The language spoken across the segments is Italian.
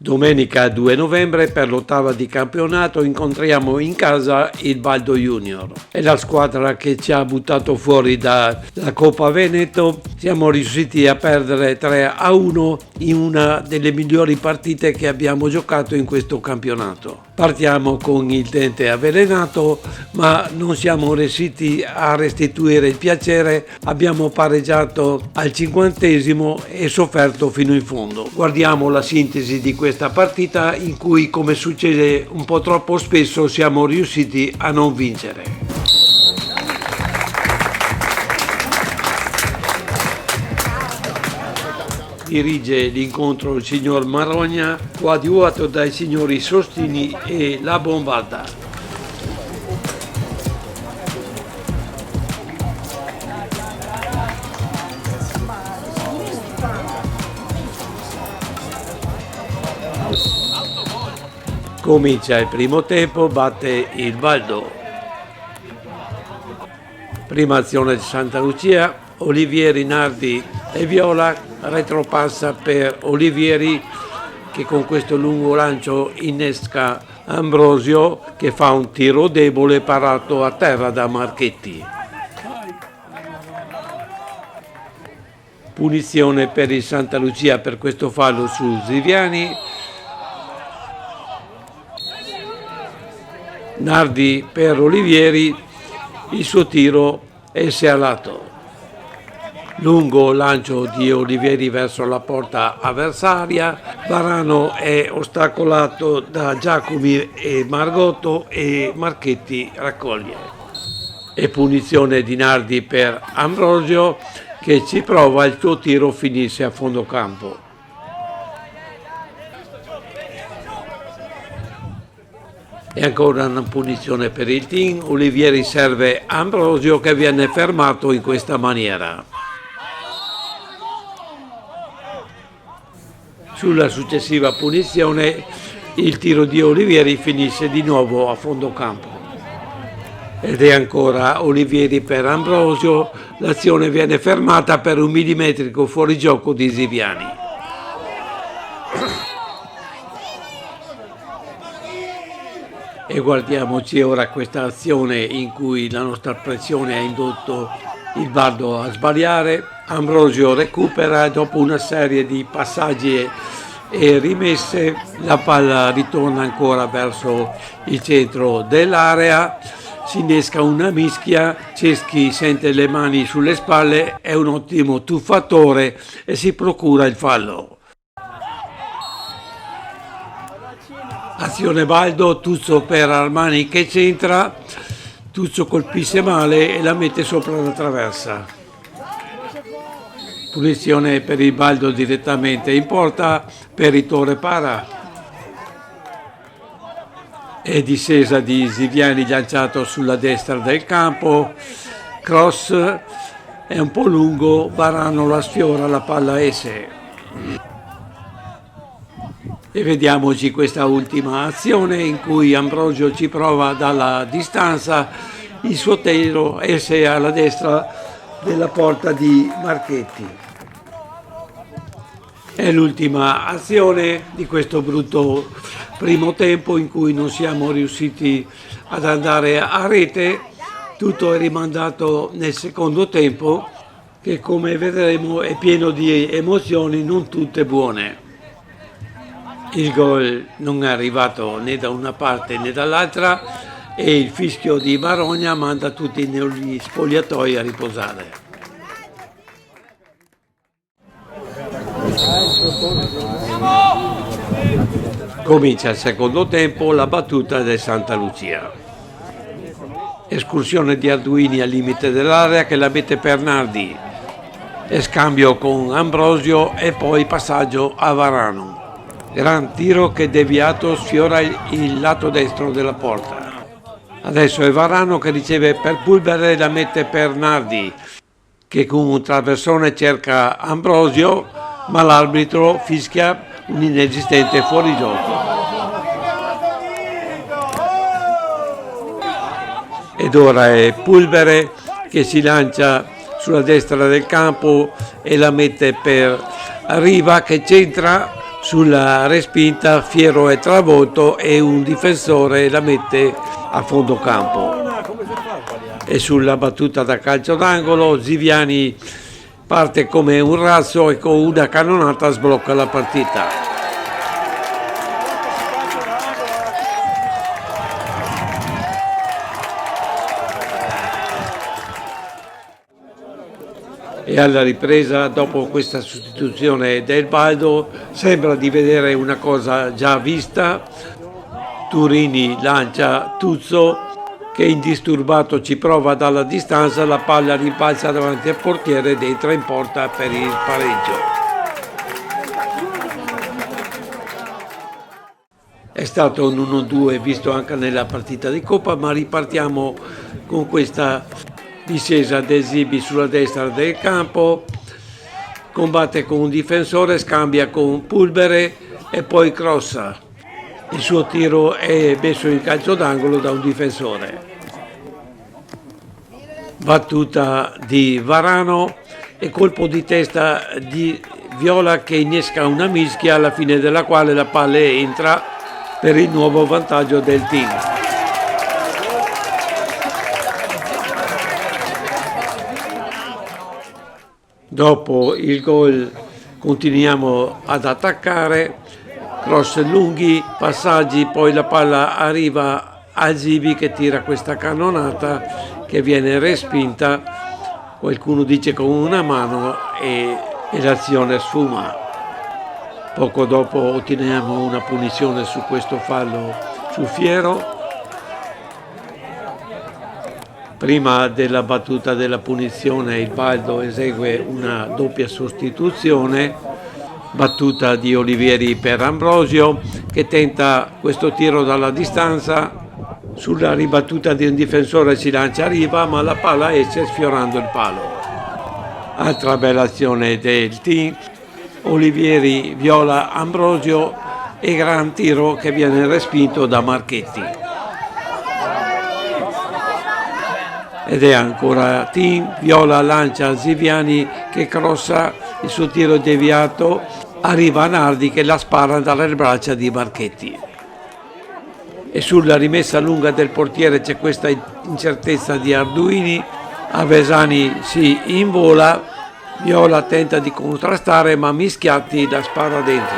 Domenica 2 novembre per l'ottava di campionato incontriamo in casa il Baldo Junior. È la squadra che ci ha buttato fuori dalla Coppa Veneto. Siamo riusciti a perdere 3-1 in una delle migliori partite che abbiamo giocato in questo campionato. Partiamo con il dente avvelenato, ma non siamo riusciti a restituire il piacere. Abbiamo pareggiato al 50° e sofferto fino in fondo. Guardiamo la sintesi di questa partita in cui, come succede un po' troppo spesso, siamo riusciti a non vincere. Dirige l'incontro il signor Marogna, coadiuvato dai signori Sostini e La Bombarda. Comincia il primo tempo, batte il Baldo. Prima azione di Santa Lucia, Olivieri, Nardi e Viola, retropassa per Olivieri che con questo lungo lancio innesca Ambrosio che fa un tiro debole parato a terra da Marchetti. Punizione per il Santa Lucia per questo fallo su Ziviani. Nardi per Olivieri, il suo tiro è sealato. Lungo lancio di Olivieri verso la porta avversaria, Varano è ostacolato da Giacomi e Margotto e Marchetti raccoglie. E punizione di Nardi per Ambrosio che ci prova, il suo tiro finisce a fondo campo. E ancora una punizione per il team, Olivieri serve Ambrosio che viene fermato in questa maniera. Sulla successiva punizione il tiro di Olivieri finisce di nuovo a fondo campo. Ed è ancora Olivieri per Ambrosio, l'azione viene fermata per un millimetrico fuorigioco di Ziviani. E guardiamoci ora questa azione in cui la nostra pressione ha indotto il Baldo a sbagliare. Ambrosio recupera dopo una serie di passaggi e rimesse, la palla ritorna ancora verso il centro dell'area, si innesca una mischia, Ceschi sente le mani sulle spalle, è un ottimo tuffatore e si procura il fallo. Azione Baldo, Tuzzo per Armani che centra, Tuzzo colpisce male e la mette sopra la traversa. Punizione per il Baldo direttamente in porta, Peritore para. E discesa di Ziviani lanciato sulla destra del campo, cross, è un po' lungo, Varano la sfiora, la palla esce. E vediamoci questa ultima azione in cui Ambrosio ci prova dalla distanza, il suo tiro esce alla destra della porta di Marchetti. È l'ultima azione di questo brutto primo tempo in cui non siamo riusciti ad andare a rete. Tutto è rimandato nel secondo tempo che, come vedremo, è pieno di emozioni, non tutte buone. Il gol non è arrivato né da una parte né dall'altra e il fischio di Marogna manda tutti negli spogliatoi a riposare. Comincia il secondo tempo, la battuta del Santa Lucia. Escursione di Arduini al limite dell'area che la mette per Nardi. E scambio con Ambrosio e poi passaggio a Varano. Gran tiro che deviato sfiora il lato destro della porta. Adesso è Varano che riceve per Pulvere e la mette per Nardi, che con un traversone cerca Ambrosio, ma l'arbitro fischia un inesistente fuorigioco. Ed ora è Pulvere che si lancia sulla destra del campo e la mette per Riva che centra Sulla respinta Fiero è travolto e un difensore la mette a fondo campo. E sulla battuta da calcio d'angolo Ziviani parte come un razzo e con una cannonata sblocca la partita. E alla ripresa, dopo questa sostituzione del Baldo, sembra di vedere una cosa già vista. Turini lancia Tuzzo che indisturbato ci prova dalla distanza, la palla rimbalza davanti al portiere ed entra in porta per il pareggio. È stato un 1-2 visto anche nella partita di Coppa, ma ripartiamo con questa discesa del Zibi sulla destra del campo, combatte con un difensore, scambia con Pulbere e poi crossa. Il suo tiro è messo in calcio d'angolo da un difensore. Battuta di Varano e colpo di testa di Viola che innesca una mischia alla fine della quale la palla entra per il nuovo vantaggio del team. Dopo il gol continuiamo ad attaccare, cross lunghi, passaggi, poi la palla arriva a Zibi che tira questa cannonata che viene respinta, qualcuno dice con una mano e l'azione sfuma. Poco dopo otteniamo una punizione su questo fallo su Fiero. Prima della battuta della punizione il Baldo esegue una doppia sostituzione, battuta di Olivieri per Ambrosio che tenta questo tiro dalla distanza, sulla ribattuta di un difensore si lancia a riva ma la palla esce sfiorando il palo. Altra bella azione del team, Olivieri viola Ambrosio e gran tiro che viene respinto da Marchetti. Ed è ancora team, Viola lancia Ziviani che crossa, il suo tiro deviato, arriva Nardi che la spara dalle braccia di Marchetti. E sulla rimessa lunga del portiere c'è questa incertezza di Arduini, Avesani si invola, Viola tenta di contrastare ma Mischiatti la spara dentro.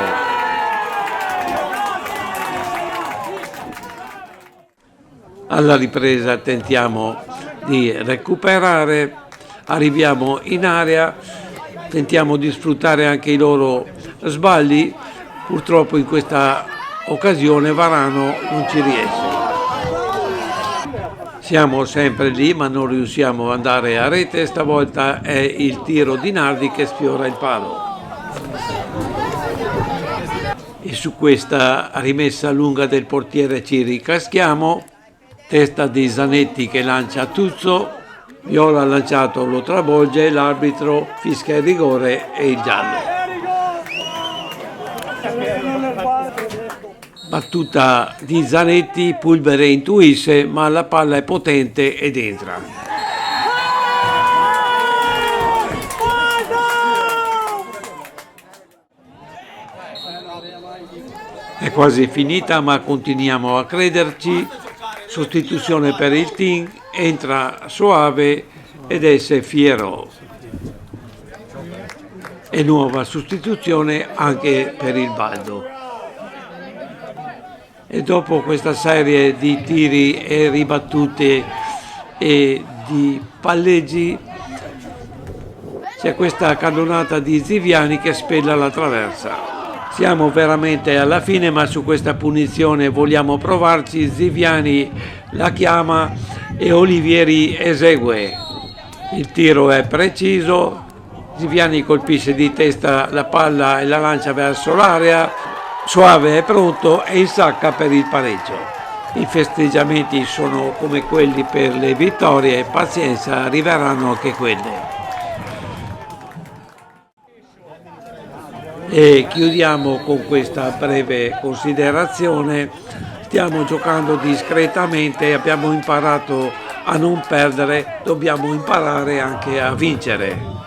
Alla ripresa tentiamo di recuperare, arriviamo in area, tentiamo di sfruttare anche i loro sbagli, purtroppo in questa occasione Varano non ci riesce. Siamo sempre lì ma non riusciamo ad andare a rete, stavolta è il tiro di Nardi che sfiora il palo. E su questa rimessa lunga del portiere ci ricaschiamo, testa di Zanetti che lancia Tuzzo, Viola lanciato lo travolge, l'arbitro fischia il rigore e il giallo. Battuta di Zanetti, Pulbere intuisce ma la palla è potente ed entra. È quasi finita ma continuiamo a crederci. Sostituzione per il team, entra Soave ed esce Fiero. E nuova sostituzione anche per il Baldo. E dopo questa serie di tiri e ribattute e di palleggi c'è questa cannonata di Ziviani che spella la traversa. Siamo veramente alla fine, ma su questa punizione vogliamo provarci. Ziviani la chiama e Olivieri esegue. Il tiro è preciso, Ziviani colpisce di testa la palla e la lancia verso l'area, Soave è pronto e insacca per il pareggio. I festeggiamenti sono come quelli per le vittorie, pazienza, arriveranno anche quelle. E chiudiamo con questa breve considerazione. Stiamo giocando discretamente, abbiamo imparato a non perdere, dobbiamo imparare anche a vincere.